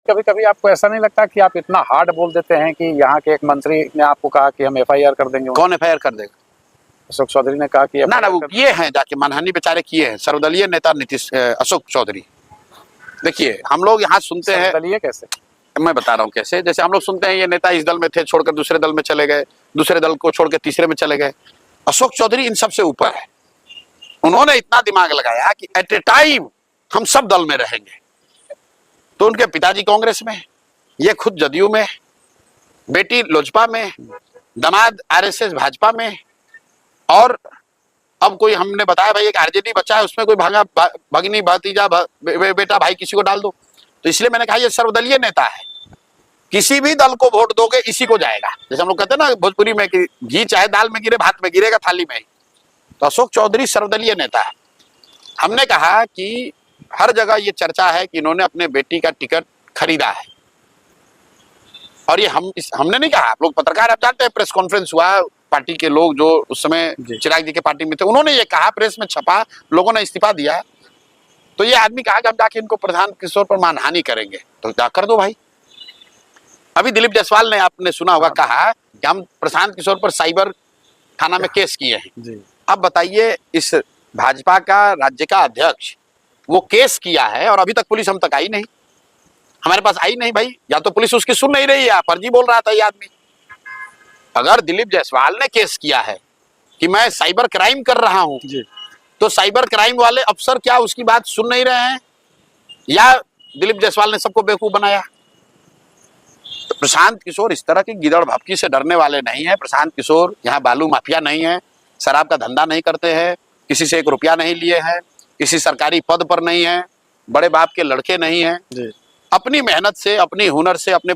कभी कभी आपको ऐसा नहीं लगता कि आप इतना हार्ड बोल देते हैं कि यहाँ के एक मंत्री ने आपको कहा कि हम FIR कर देंगे? कौन FIR कर देगा? अशोक चौधरी ने कहा कि ना वो ये हैं, जाके मानहानि बेचारे किए हैं सर्वदलीय नेता अशोक चौधरी। देखिए हम लोग यहाँ सुनते हैं, सर्वदलीय कैसे? मैं बता रहा हूँ कैसे। जैसे हम लोग सुनते हैं ये नेता इस दल में थे, छोड़कर दूसरे दल में चले गए, दूसरे दल को छोड़कर तीसरे में चले गए। अशोक चौधरी इन सबसे ऊपर है। उन्होंने इतना दिमाग लगाया कि एट ए टाइम हम सब दल में रहेंगे। तो उनके पिताजी कांग्रेस में, ये खुद जदयू में, बेटी लोजपा में, दामाद RSS भाजपा में, और अब कोई हमने बताया भाई एक RJD बच्चा है, उसमें कोई भगिनी भतीजा बेटा भाई किसी को डाल दो। तो इसलिए मैंने कहा ये सर्वदलीय नेता है, किसी भी दल को वोट दोगे इसी को जाएगा। जैसे हम लोग कहते हैं ना भोजपुरी में कि घी चाहे दाल में गिरे भात में गिरेगा थाली में ही। तो अशोक चौधरी सर्वदलीय नेता है। हमने कहा कि हर जगह ये चर्चा है कि इन्होंने अपने बेटी का टिकट खरीदा है, और ये हमने नहीं कहा, आप लोग पत्रकार आप जानते हैं, प्रेस कॉन्फ्रेंस हुआ, पार्टी के लोग जो उस समय चिराग जी के पार्टी में थे उन्होंने ये कहा, प्रेस में छपा, लोगों ने इस्तीफा दिया। तो ये आदमी कहा कि हम जाके इनको प्रशांत किशोर पर मानहानि करेंगे, तो जा कर दो भाई। अभी दिलीप जायसवाल ने, आपने सुना होगा, कहा कि हम प्रशांत किशोर पर साइबर थाना में केस किए हैं। अब बताइए, इस भाजपा का राज्य का अध्यक्ष वो केस किया है और अभी तक पुलिस हम तक आई नहीं, हमारे पास आई नहीं भाई। या तो पुलिस उसकी सुन नहीं रही है, फर्जी बोल रहा था ये आदमी। अगर दिलीप जायसवाल ने केस किया है कि मैं साइबर क्राइम कर रहा हूं, तो साइबर क्राइम वाले अफसर क्या उसकी बात सुन नहीं रहे हैं, या दिलीप जायसवाल ने सबको बेवकूफ बनाया? तो प्रशांत किशोर इस तरह की गिदड़ भपकी से डरने वाले नहीं है। प्रशांत किशोर यहाँ बालू माफिया नहीं है, शराब का धंधा नहीं करते हैं, किसी से 1 रुपया नहीं लिए हैं, किसी सरकारी पद पर नहीं है, बड़े बाप के लड़के नहीं हैं। अपनी मेहनत से, अपनी हुनर से, अपने